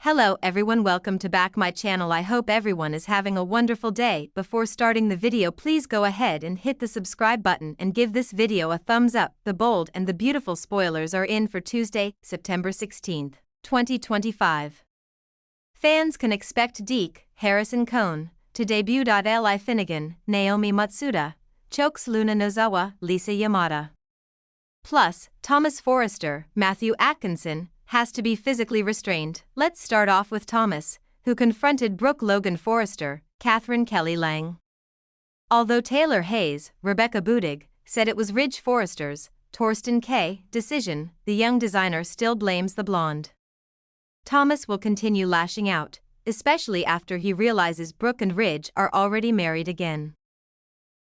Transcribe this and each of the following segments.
Hello everyone, welcome to back my channel. I hope everyone is having a wonderful day. Before starting the video, please go ahead and hit the subscribe button and give this video a thumbs up. The bold and the beautiful spoilers are in for Tuesday, September 16th, 2025. Fans can expect Deke, Harrison Cohn, to debut. Li Finnegan, Naomi Matsuda, Chokes Luna Nozawa, Lisa Yamada. Plus, Thomas Forrester, Matthew Atkinson, has to be physically restrained. Let's start off with Thomas, who confronted Brooke Logan Forrester, Catherine Kelly Lang. Although Taylor Hayes, Rebecca Budig, said it was Ridge Forrester's, Torsten K. decision, the young designer still blames the blonde. Thomas will continue lashing out, especially after he realizes Brooke and Ridge are already married again.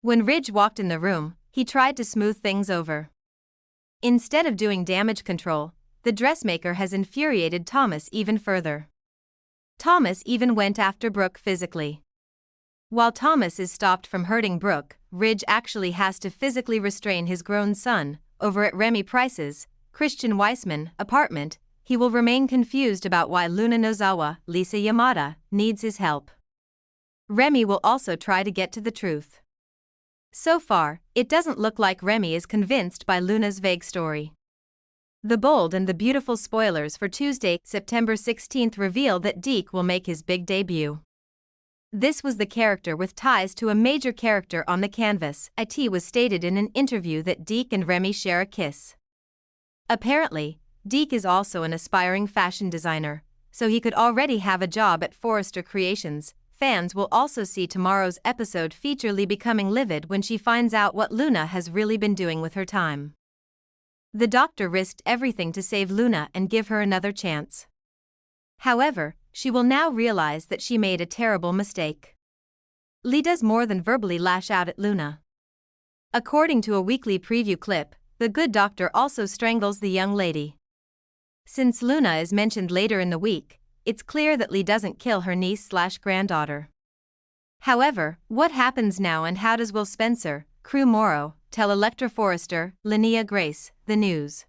When Ridge walked in the room, he tried to smooth things over. Instead of doing damage control, the dressmaker has infuriated Thomas even further. Thomas even went after Brooke physically. While Thomas is stopped from hurting Brooke, Ridge actually has to physically restrain his grown son. Over at Remy Price's, Christian Weissman, apartment, he will remain confused about why Luna Nozawa, Lisa Yamada, needs his help. Remy will also try to get to the truth. So far, it doesn't look like Remy is convinced by Luna's vague story. The bold and the beautiful spoilers for Tuesday, September 16th reveal that Deke will make his big debut. This was the character with ties to a major character on the canvas. It was stated in an interview that Deke and Remy share a kiss. Apparently, Deke is also an aspiring fashion designer, so he could already have a job at Forrester Creations. Fans will also see tomorrow's episode feature Lee becoming livid when she finds out what Luna has really been doing with her time. The doctor risked everything to save Luna and give her another chance. However, she will now realize that she made a terrible mistake. Lee does more than verbally lash out at Luna. According to a weekly preview clip, the good doctor also strangles the young lady. Since Luna is mentioned later in the week, it's clear that Lee doesn't kill her niece/granddaughter. However, what happens now and how does Will Spencer, Crew Morrow, tell Electra Forrester, Linnea Grace, the news?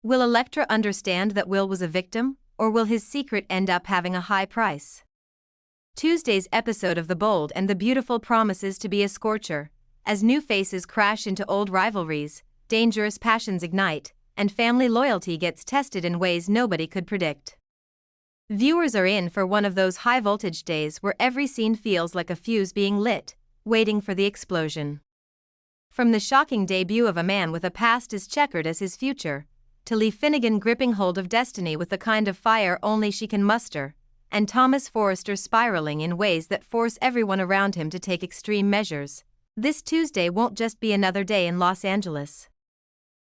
Will Electra understand that Will was a victim, or will his secret end up having a high price? Tuesday's episode of The Bold and the Beautiful promises to be a scorcher, as new faces crash into old rivalries, dangerous passions ignite, and family loyalty gets tested in ways nobody could predict. Viewers are in for one of those high-voltage days where every scene feels like a fuse being lit, waiting for the explosion. From the shocking debut of a man with a past as checkered as his future, to Lee Finnegan gripping hold of destiny with the kind of fire only she can muster, and Thomas Forrester spiraling in ways that force everyone around him to take extreme measures, this Tuesday won't just be another day in Los Angeles.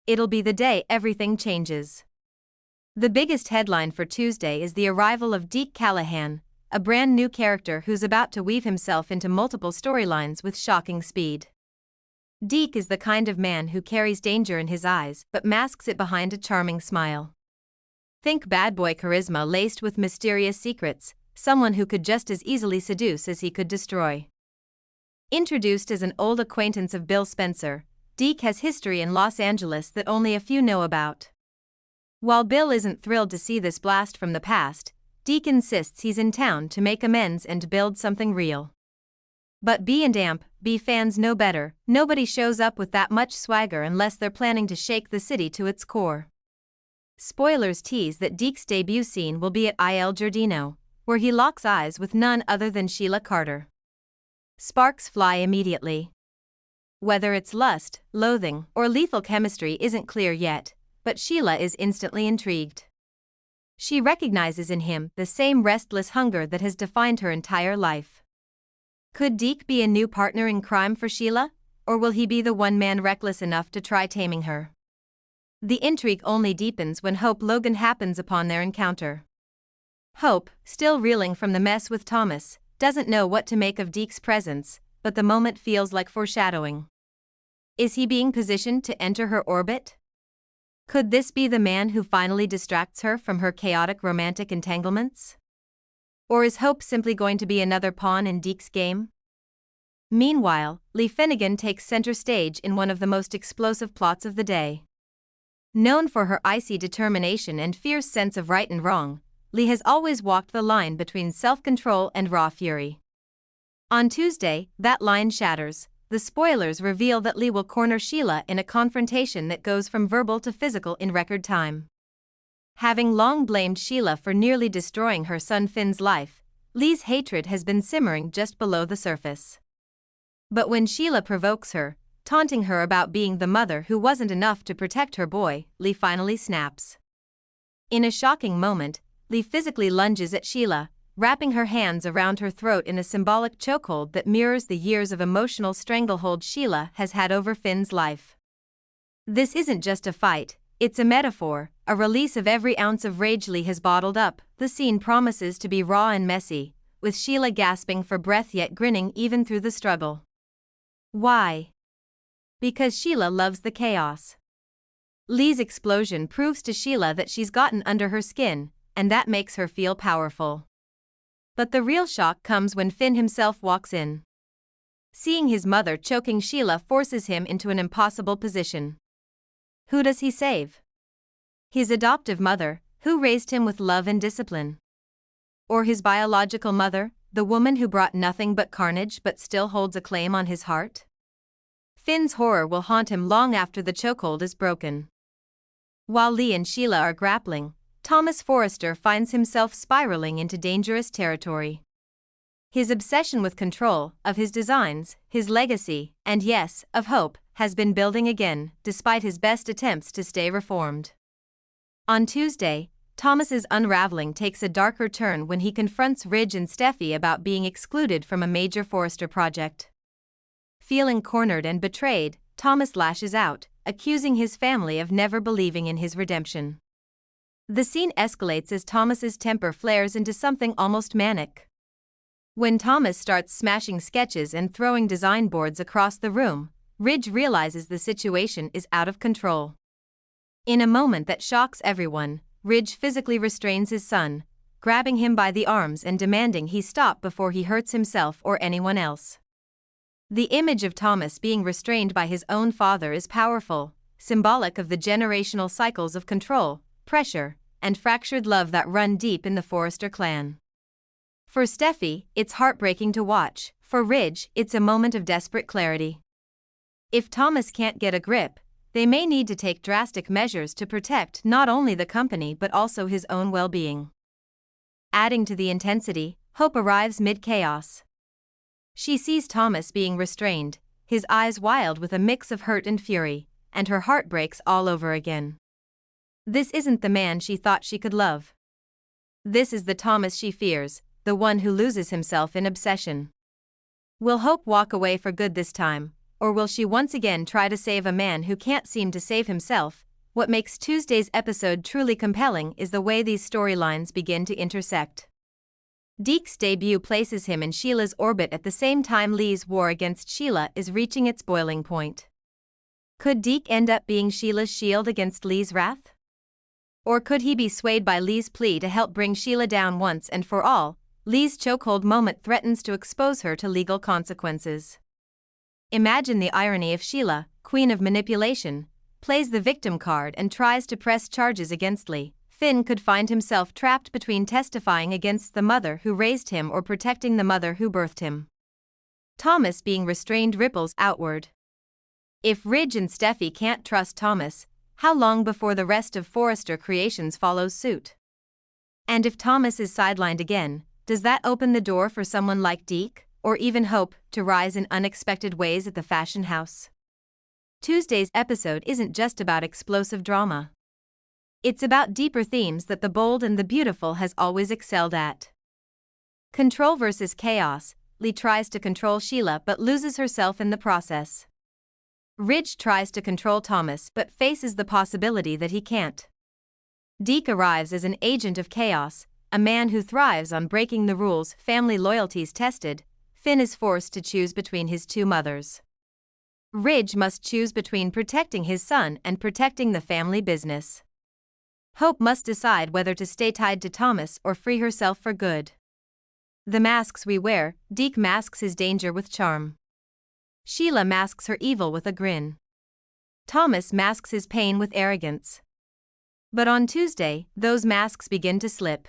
It'll be the day everything changes. The biggest headline for Tuesday is the arrival of Deke Callahan, a brand new character who's about to weave himself into multiple storylines with shocking speed. Deke is the kind of man who carries danger in his eyes but masks it behind a charming smile. Think bad boy charisma laced with mysterious secrets, someone who could just as easily seduce as he could destroy. Introduced as an old acquaintance of Bill Spencer, Deke has history in Los Angeles that only a few know about. While Bill isn't thrilled to see this blast from the past, Deke insists he's in town to make amends and build something real. But B fans know better. Nobody shows up with that much swagger unless they're planning to shake the city to its core. Spoilers tease that Deke's debut scene will be at Il Giardino, where he locks eyes with none other than Sheila Carter. Sparks fly immediately. Whether it's lust, loathing, or lethal chemistry isn't clear yet, but Sheila is instantly intrigued. She recognizes in him the same restless hunger that has defined her entire life. Could Deke be a new partner in crime for Sheila, or will he be the one man reckless enough to try taming her? The intrigue only deepens when Hope Logan happens upon their encounter. Hope, still reeling from the mess with Thomas, doesn't know what to make of Deke's presence, but the moment feels like foreshadowing. Is he being positioned to enter her orbit? Could this be the man who finally distracts her from her chaotic romantic entanglements? Or is Hope simply going to be another pawn in Deke's game? Meanwhile, Lee Finnegan takes center stage in one of the most explosive plots of the day. Known for her icy determination and fierce sense of right and wrong, Lee has always walked the line between self-control and raw fury. On Tuesday, that line shatters. The spoilers reveal that Lee will corner Sheila in a confrontation that goes from verbal to physical in record time. Having long blamed Sheila for nearly destroying her son Finn's life, Lee's hatred has been simmering just below the surface. But when Sheila provokes her, taunting her about being the mother who wasn't enough to protect her boy, Lee finally snaps. In a shocking moment, Lee physically lunges at Sheila, wrapping her hands around her throat in a symbolic chokehold that mirrors the years of emotional stranglehold Sheila has had over Finn's life. This isn't just a fight, it's a metaphor, a release of every ounce of rage Lee has bottled up. The scene promises to be raw and messy, with Sheila gasping for breath yet grinning even through the struggle. Why? Because Sheila loves the chaos. Lee's explosion proves to Sheila that she's gotten under her skin, and that makes her feel powerful. But the real shock comes when Finn himself walks in. Seeing his mother choking Sheila forces him into an impossible position. Who does he save? His adoptive mother, who raised him with love and discipline? Or his biological mother, the woman who brought nothing but carnage but still holds a claim on his heart? Finn's horror will haunt him long after the chokehold is broken. While Lee and Sheila are grappling, Thomas Forrester finds himself spiraling into dangerous territory. His obsession with control, of his designs, his legacy, and yes, of hope, has been building again, despite his best attempts to stay reformed. On Tuesday, Thomas's unraveling takes a darker turn when he confronts Ridge and Steffi about being excluded from a major Forrester project. Feeling cornered and betrayed, Thomas lashes out, accusing his family of never believing in his redemption. The scene escalates as Thomas's temper flares into something almost manic. When Thomas starts smashing sketches and throwing design boards across the room, Ridge realizes the situation is out of control. In a moment that shocks everyone, Ridge physically restrains his son, grabbing him by the arms and demanding he stop before he hurts himself or anyone else. The image of Thomas being restrained by his own father is powerful, symbolic of the generational cycles of control, pressure, and fractured love that run deep in the Forrester clan. For Steffi, it's heartbreaking to watch. For Ridge, it's a moment of desperate clarity. If Thomas can't get a grip, they may need to take drastic measures to protect not only the company but also his own well-being. Adding to the intensity, Hope arrives mid-chaos. She sees Thomas being restrained, his eyes wild with a mix of hurt and fury, and her heart breaks all over again. This isn't the man she thought she could love. This is the Thomas she fears, the one who loses himself in obsession. Will Hope walk away for good this time, or will she once again try to save a man who can't seem to save himself? What makes Tuesday's episode truly compelling is the way these storylines begin to intersect. Deke's debut places him in Sheila's orbit at the same time Lee's war against Sheila is reaching its boiling point. Could Deke end up being Sheila's shield against Lee's wrath? Or could he be swayed by Lee's plea to help bring Sheila down once and for all? Lee's chokehold moment threatens to expose her to legal consequences. Imagine the irony if Sheila, queen of manipulation, plays the victim card and tries to press charges against Lee. Finn could find himself trapped between testifying against the mother who raised him or protecting the mother who birthed him. Thomas being restrained ripples outward. If Ridge and Steffi can't trust Thomas, how long before the rest of Forrester Creations follows suit? And if Thomas is sidelined again, does that open the door for someone like Deke, or even Hope, to rise in unexpected ways at the fashion house? Tuesday's episode isn't just about explosive drama. It's about deeper themes that the bold and the beautiful has always excelled at. Control versus chaos. Lee tries to control Sheila but loses herself in the process. Ridge tries to control Thomas but faces the possibility that he can't. Deke arrives as an agent of chaos, a man who thrives on breaking the rules. Family loyalties tested, Finn is forced to choose between his two mothers. Ridge must choose between protecting his son and protecting the family business. Hope must decide whether to stay tied to Thomas or free herself for good. The masks we wear. Deke masks his danger with charm. Sheila masks her evil with a grin. Thomas masks his pain with arrogance. But on Tuesday, those masks begin to slip.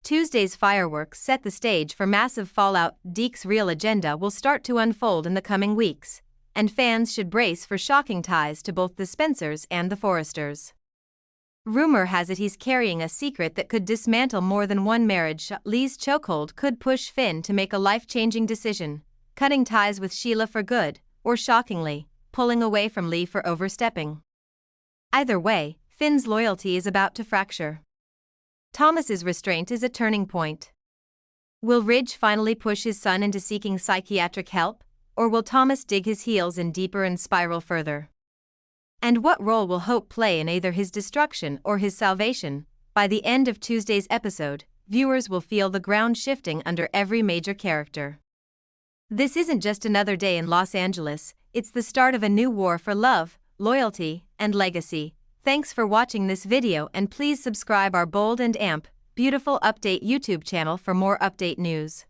Tuesday's fireworks set the stage for massive fallout. Deke's real agenda will start to unfold in the coming weeks, and fans should brace for shocking ties to both the Spencers and the Forresters. Rumor has it he's carrying a secret that could dismantle more than one marriage. Lee's chokehold could push Finn to make a life-changing decision, cutting ties with Sheila for good, or shockingly, pulling away from Lee for overstepping. Either way, Finn's loyalty is about to fracture. Thomas's restraint is a turning point. Will Ridge finally push his son into seeking psychiatric help, or will Thomas dig his heels in deeper and spiral further? And what role will Hope play in either his destruction or his salvation? By the end of Tuesday's episode, viewers will feel the ground shifting under every major character. This isn't just another day in Los Angeles, it's the start of a new war for love, loyalty, and legacy. Thanks for watching this video, and please subscribe our Bold and Amp, Beautiful Update YouTube channel for more update news.